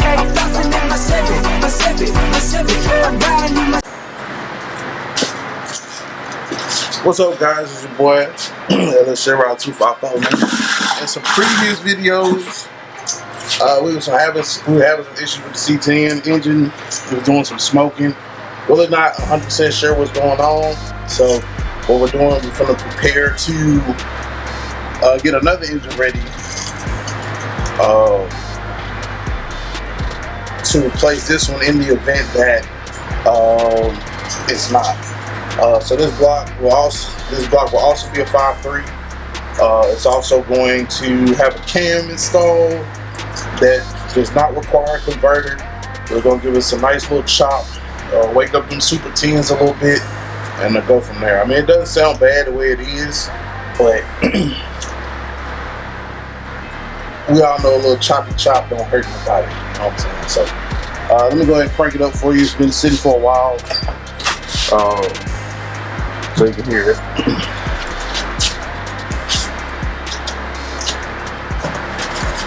I'm bouncing in my Civic, I'm riding in my. What's up, guys? It's your boy LS254, man. In some previous videos, we were having some issues with the C10 engine. We were doing some smoking. Really not 100% sure what's going on. So what we're doing, we're going to prepare to get another engine ready to replace this one in the event that it's not. So this block will also be a 5.3. It's also going to have a cam installed that does not require a converter. We're going to give us a nice little chop, wake up them Super 10s a little bit, and go from there. I mean, it doesn't sound bad the way it is, but we all know a little choppy chop don't hurt nobody. You know what I'm saying? So let me go ahead and crank it up for you. It's been sitting for a while, so you can hear it.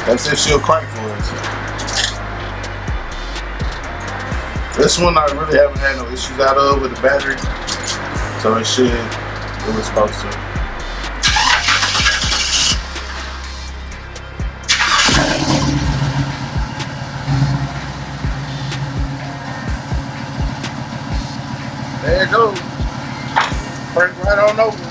That's if she'll crank for us. This one I really haven't had no issues out of with the battery, so it should do what it's supposed to. There it goes. Crank right on over.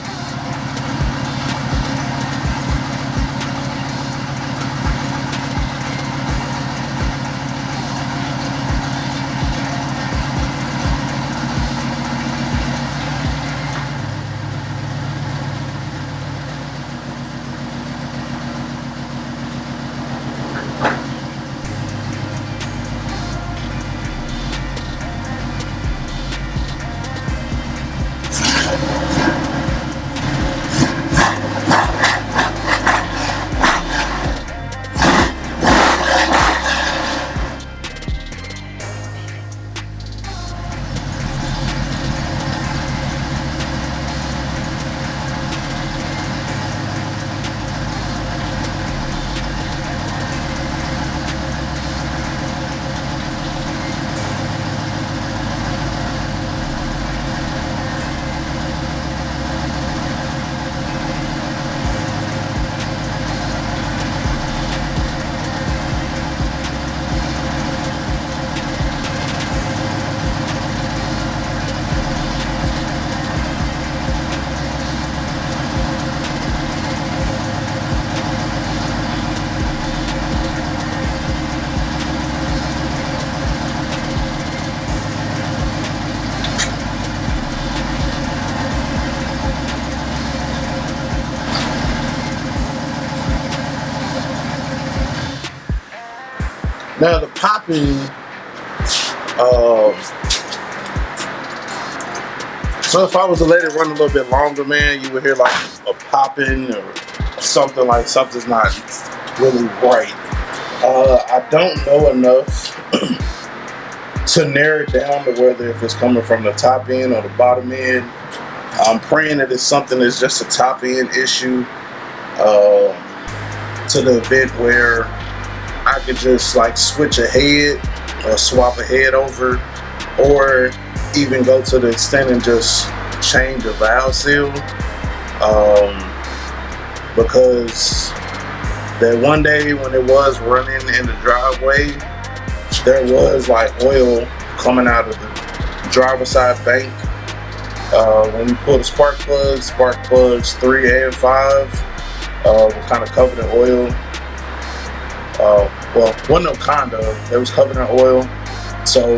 Now the popping, so if I was to let it run a little bit longer, man, you would hear like a popping or something, like something's not really right. I don't know enough to narrow it down to whether if it's coming from the top end or the bottom end. I'm praying that it's something that's just a top end issue, to the event where I could just like switch a head or swap a head over, or even go to the extent and just change a valve seal, because that one day when it was running in the driveway, there was like oil coming out of the driver's side bank. When you pull the spark plugs 3 and 5 were kind of covered in oil. Well, wasn't no kind of, it was covered in oil. So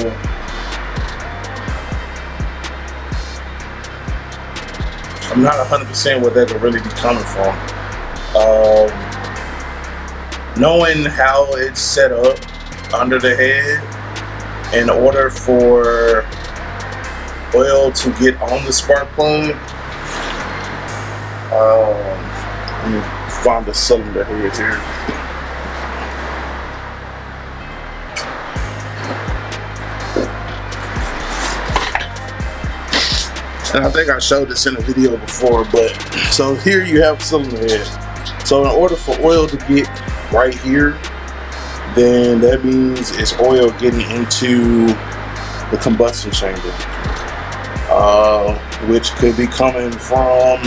I'm not 100% where that could really be coming from. Knowing how it's set up under the head, in order for oil to get on the spark plug, let me find the cylinder head here. And I think I showed this in a video before, but so here you have cylinder head. So in order for oil to get right here, then that means it's oil getting into the combustion chamber, which could be coming from,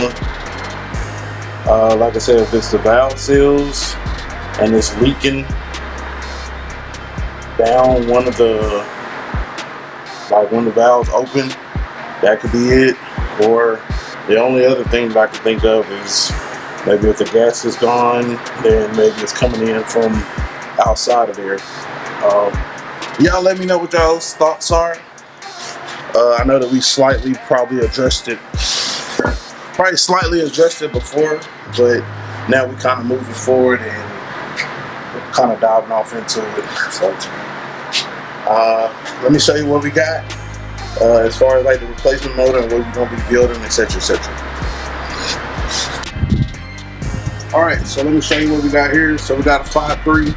like I said, if it's the valve seals and it's leaking down one of the, like when the valve's open, that could be it. Or the only other thing that I can think of is maybe if the gas is gone, then maybe it's coming in from outside of there. Y'all let me know what y'all's thoughts are. I know that we probably slightly adjusted before, but now we kind of moving forward and kind of diving off into it. So let me show you what we got as far as like the replacement motor and what we're going to be building, etc, etc. Alright, so let me show you what we got here. So we got a 5.3.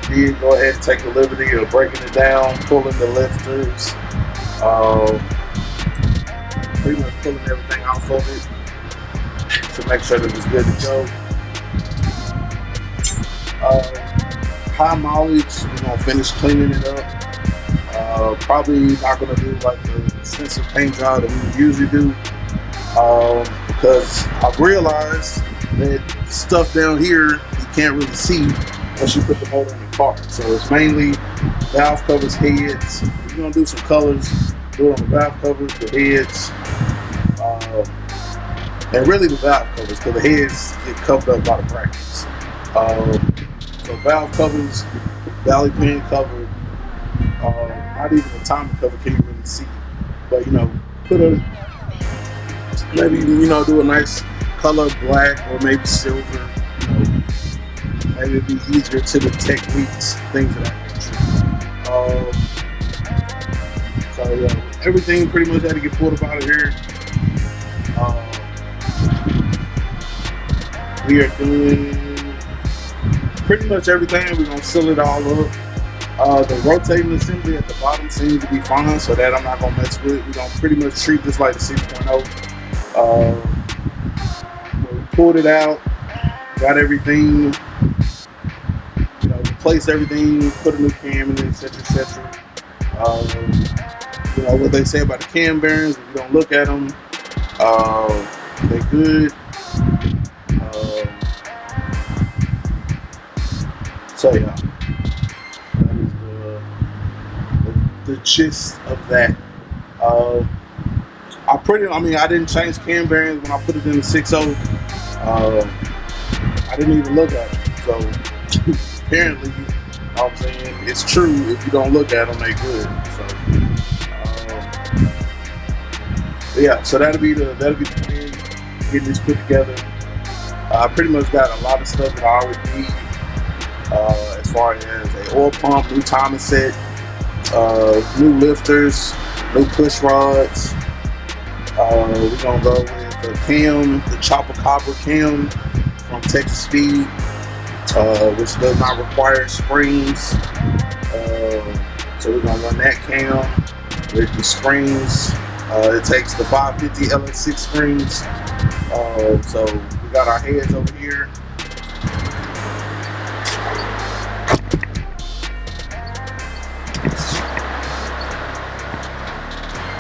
We did go ahead and take the liberty of breaking it down, pulling the lifters, pretty much pulling everything off of it to make sure that it's good to go. High mileage, we're going to finish cleaning it up. Probably not going to do like the extensive paint job that we would usually do, because I've realized that stuff down here you can't really see once you put the motor in the car. So it's mainly valve covers, heads. We're going to do some colors, do it on the valve covers, the heads, and really the valve covers, because the heads get covered up by the brackets. So valve covers, valley pin cover, not even the timing cover can you really see. But maybe do a nice color black or maybe silver. Maybe it'd be easier to detect leaks, things of that nature. So everything pretty much had to get pulled up out of here. We are doing pretty much everything. We're gonna seal it all up. The rotating assembly at the bottom seems to be fine, so that I'm not gonna mess with. We're gonna pretty much treat this like the 6.0. We pulled it out, got everything, replaced everything, put a new cam in it, etc, etc. What they say about the cam bearings, if you don't look at them, they're good. So yeah, that is the gist of that. I didn't change cam bearings when I put it in the 6.0. I didn't even look at it. So apparently, I'm saying it's true. If you don't look at them, they good. So yeah, so that'll be the plan. Getting this put together. I pretty much got a lot of stuff that I already need. As far as an oil pump, new timing set, new lifters, new push rods. We're gonna go with the cam, the chopper copper cam from Texas Speed, which does not require springs. So we're gonna run that cam with the springs. It takes the 550 LS6 springs. So we got our heads over here.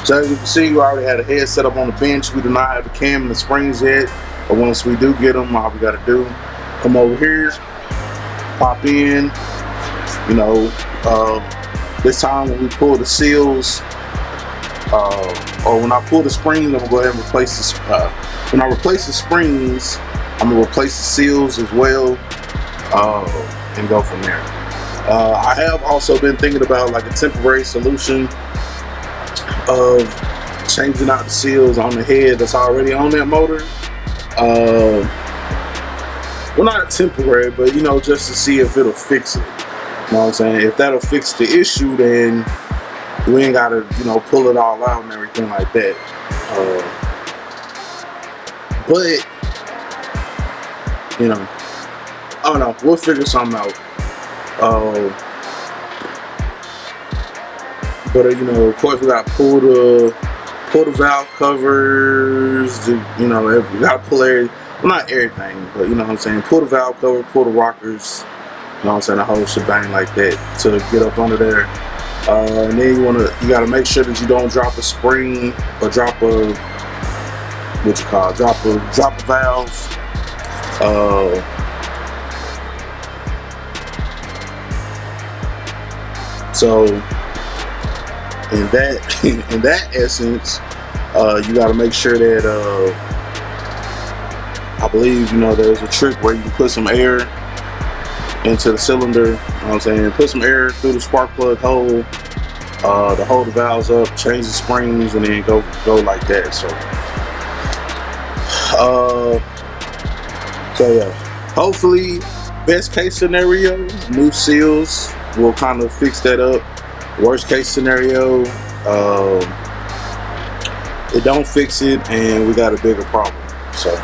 So as you can see, we already had a head set up on the bench. We do not have the cam and the springs yet, but once we do get them, all we got to do, come over here, pop in. This time when we pull the seals, or when I pull the springs, I'm gonna go ahead and replace this. When I replace the springs, I'm gonna replace the seals as well, and go from there. I have also been thinking about like a temporary solution of changing out the seals on the head that's already on that motor. Well, not temporary, but just to see if it'll fix it. You know what I'm saying? If that'll fix the issue, then we ain't gotta pull it all out and everything like that. But I don't know, we'll figure something out. But of course we gotta pull the valve covers. We gotta pull everything. Well, not everything, but what I'm saying. Pull the valve cover, pull the rockers, You know what I'm saying? The whole shebang like that to get up under there. And then you gotta make sure that you don't drop a spring or drop a drop a valve. So in that essence, you got to make sure that I believe there's a trick where you can put some air into the cylinder. You know what I'm saying? Put some air through the spark plug hole to hold the valves up, change the springs, and then go like that. So yeah, hopefully, best case scenario, new seals will kind of fix that up. Worst case scenario, it don't fix it and we got a bigger problem. So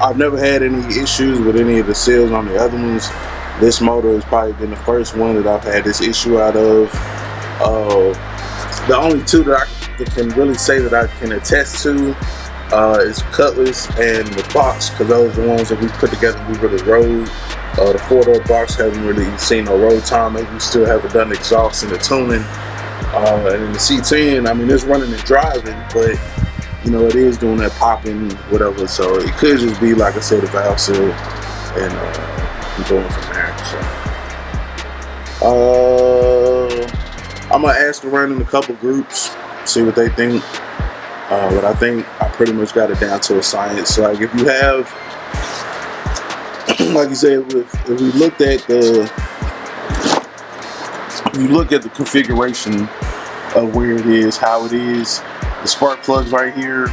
I've never had any issues with any of the seals on the other ones. This motor has probably been the first one that I've had this issue out of. The only two that I can really say that I can attest to is Cutlass and the box, because those are the ones that we put together and we really rode. The 4-door box haven't really seen no road time. Maybe we still haven't done the exhaust and the tuning. And in the C10, I mean, it's running and driving, but it is doing that popping, whatever. So it could just be, like I said, a valve seal, and going from there. So I'm gonna ask around in a couple groups, see what they think. But I think I pretty much got it down to a science. Like if you have, like you said, if we looked at the configuration of where it is, how it is, the spark plugs right here.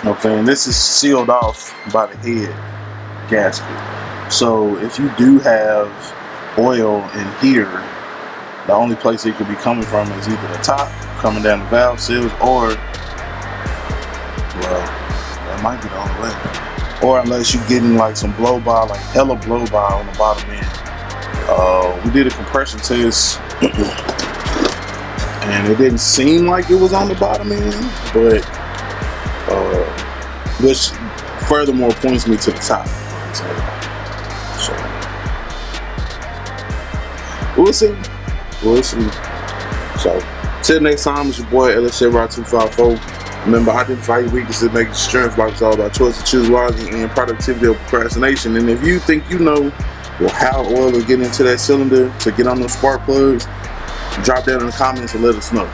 Okay, and this is sealed off by the head gasket. So if you do have oil in here, the only place it could be coming from is either the top, coming down the valve seals, or, well, that might be the only way. Or unless you're getting like some blow by, like hella blow by on the bottom end. We did a compression test and it didn't seem like it was on the bottom end, but which furthermore points me to the top. So we'll see. So till next time, it's your boy LSA Rock 254. Remember, identify your weaknesses, make your strength. Life is all about choice to choose wisely and productivity over procrastination. And if you think how oil is getting into that cylinder to get on those spark plugs, drop that in the comments and let us know.